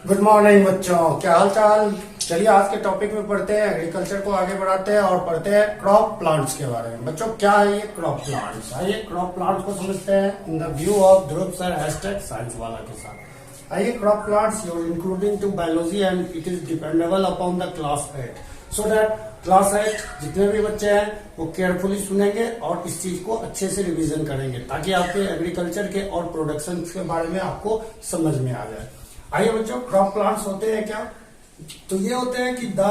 Good morning बच्चों, क्या हाल चाल। चलिए आज के टॉपिक में पढ़ते हैं, एग्रीकल्चर को आगे बढ़ाते हैं और पढ़ते हैं क्रॉप प्लांट्स के बारे में। बच्चों क्या है ये क्रॉप प्लांट्स? आइए क्रॉप प्लांट्स को समझते हैं in the view of Dhruv sir hashtag science वाला के साथ। आइए crop plants your including to biology and it is dependable upon the class 8 so that class 8 जितने भी बच्चे हैं वो केयरफुली सुनेंगे और इस चीज को अच्छे से रिवीजन करेंगे ताकि आपके एग्रीकल्चर के और प्रोडक्शन के बारे में आपको समझ में आ जाए। आइए बच्चों, क्रॉप प्लांट्स होते हैं क्या? तो ये होते हैं कि the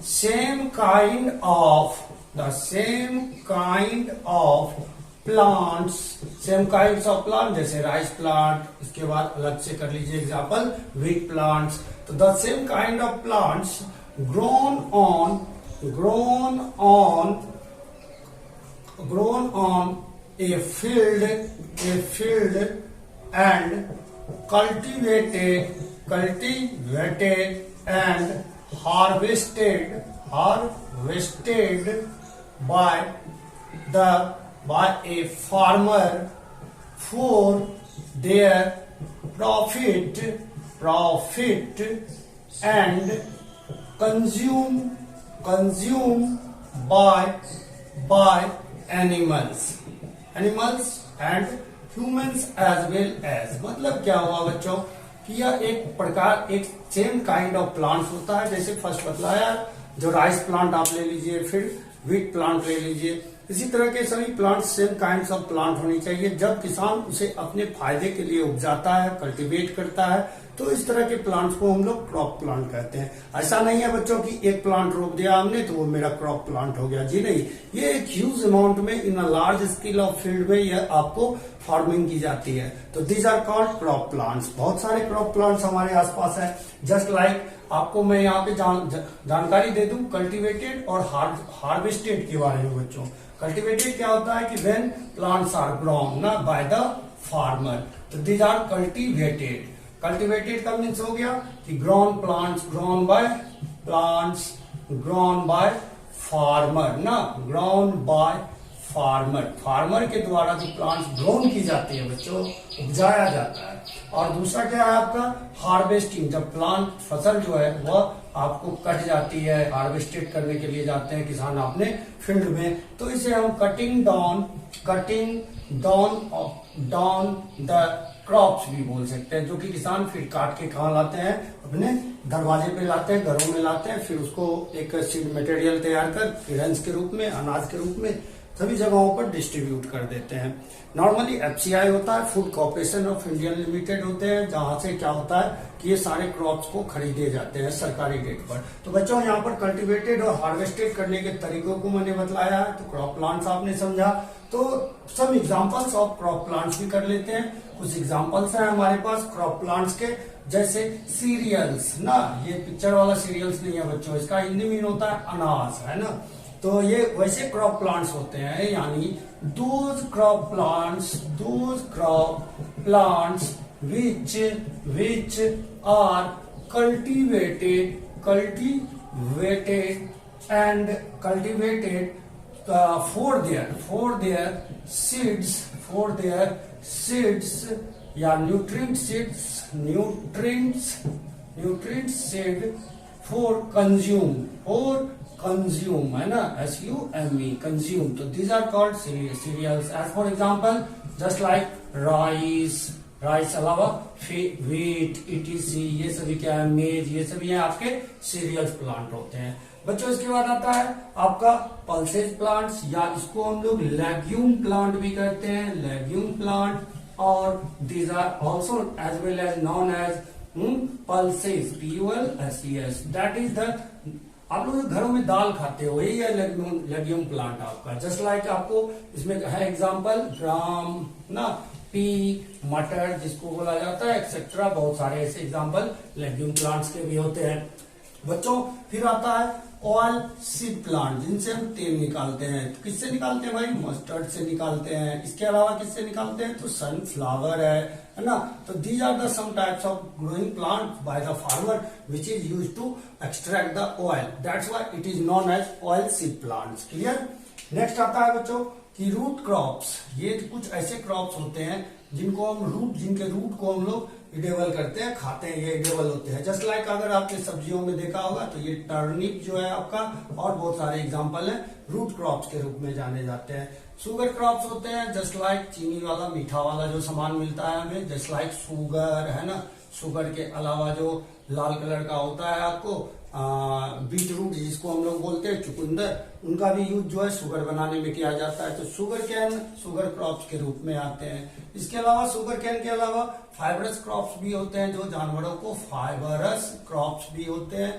same kind of plants, same kind of plant, जैसे राइस प्लांट, इसके बाद अलग से कर लीजिए एग्जांपल व्हीट प्लांट्स। तो the same kind of plants grown on a field and cultivated and harvested by a farmer for their profit and consume by animals and humans as well as। मतलब क्या हुआ बच्चों कि यह एक same kind of plants होता है। जैसे फर्स्ट बतलाया जो राइस प्लांट आप ले लीजिए, फिर व्हीट प्लांट ले लीजिए, इसी तरह के सभी plant same kinds of plant होनी चाहिए। जब किसान उसे अपने फायदे के लिए उपजाता है, कल्टीवेट करता है, तो इस तरह के प्लांट्स को हम लोग क्रॉप प्लांट कहते हैं। ऐसा नहीं है बच्चों कि एक प्लांट रोप दिया हमने तो वो मेरा क्रॉप प्लांट हो गया, जी नहीं। ये एक ह्यूज अमाउंट में in a large scale of field में यह आपको फार्मिंग की जाती है। तो these are called crop plants. बहुत सारे क्रॉप प्लांट्स हमारे आसपास है। जस्ट लाइक आपको मैं यहाँ पे जानकारी दे दूं कल्टीवेटेड और हार्वेस्टेड के बारे में। बच्चों कल्टीवेटेड क्या होता है कि व्हेन प्लांट्स आर ग्रोन ना बाय द फार्मर, तो दीज आर कल्टीवेटेड। कल्टीवेटेड का मीन्स हो गया कि grown plants grown by farmer ना, ग्रोन बाय फार्मर के द्वारा जो प्लांट्स ग्रोन की जाती है बच्चों, उपजाया जाता है। और दूसरा क्या है आपका हार्वेस्टिंग, जब प्लांट फसल जो है वह आपको कट जाती है, हार्वेस्टेड करने के लिए जाते हैं किसान अपने फील्ड में, तो इसे हम कटिंग डाउन द क्रॉप्स भी बोल सकते हैं, जो कि किसान फिर काट के कहाँ लाते हैं, अपने दरवाजे पे लाते हैं, घरों में लाते हैं, फिर उसको एक सीड मटेरियल तैयार कर ग्रेन्स के रूप में, अनाज के रूप में सभी जगहों पर डिस्ट्रीब्यूट कर देते हैं। नॉर्मली एफसीआई होता है, food corporation of India limited होते हैं, जहां से क्या होता है कि ये सारे क्रॉप्स को खरीदे जाते हैं सरकारी रेट पर। तो बच्चों यहाँ पर कल्टीवेटेड और हार्वेस्टेड करने के तरीकों को मैंने बतलाया है। तो क्रॉप प्लांट्स आपने समझा, तो सब एग्जांपल्स ऑफ क्रॉप प्लांट्स भी कर लेते हैं। कुछ एग्जांपल्स हैं हमारे पास क्रॉप प्लांट्स के, जैसे सीरियल्स ना, ये पिक्चर वाला सीरियल्स नहीं है बच्चों, इसका हिंदी मीन होता है अनाज, है ना। तो ये वैसे क्रॉप प्लांट्स होते हैं, यानी those crop plants which are cultivated for their seeds या nutrient seed for consume है ना, SUME consume। तो these are called cereals। as for example just like rice अलावा व्हीट etc, ये सभी क्या है, मेज, ये सभी है आपके सीरियल्स प्लांट होते हैं। बच्चों इसके बाद आता है आपका पल्सेज प्लांट्स, या इसको हम लोग लेग्यूम प्लांट भी कहते हैं, लेग्यूम प्लांट। और these are also as well as non as pulses, PULSES। That is the, आप लोग घरों में दाल खाते हो, यही है लेग्यूम प्लांट आपका। जस्ट लाइक आपको इसमें है एग्जांपल ग्राम ना, पी, मटर जिसको बोला जाता है, एक्सेट्रा। बहुत सारे ऐसे एग्जांपल लेग्यूम प्लांट्स के भी होते हैं बच्चों। फिर आता है ऑयल सीड प्लांट, जिनसे हम तेल निकालते हैं। तो किससे निकालते हैं भाई? मस्टर्ड से निकालते हैं। इसके अलावा किससे निकालते हैं? तो सनफ्लावर है ना। तो these are the some types of growing plant by the farmer which is use to extract the oil, that's why it is known as oil seed plants. Clear. Next आता है बच्चों कि रूट क्रॉप्स। ये कुछ ऐसे crops होते हैं जिनके रूट को हम लोग इडेबल करते हैं, खाते हैं, ये इडेबल होते हैं। जस्ट लाइक अगर आपने सब्जियों में देखा होगा तो ये टर्निप जो है आपका, और बहुत सारे एग्जांपल हैं, रूट क्रॉप्स के रूप में जाने जाते हैं। शुगर क्रॉप्स होते हैं जस्ट लाइक चीनी वाला, मीठा वाला जो सामान मिलता है हमें, जस्ट लाइक शुगर, है ना। शुगर के अलावा जो लाल कलर का होता है आपको बीट रूट, जिसको हम लोग बोलते हैं चुकंदर, उनका भी यूज जो है शुगर बनाने में किया जाता है। तो शुगर कैन शुगर क्रॉप्स के रूप में आते हैं। इसके अलावा शुगर कैन के अलावा फाइबरस क्रॉप्स भी होते हैं, जो जानवरों को फाइबरस क्रॉप्स भी होते हैं।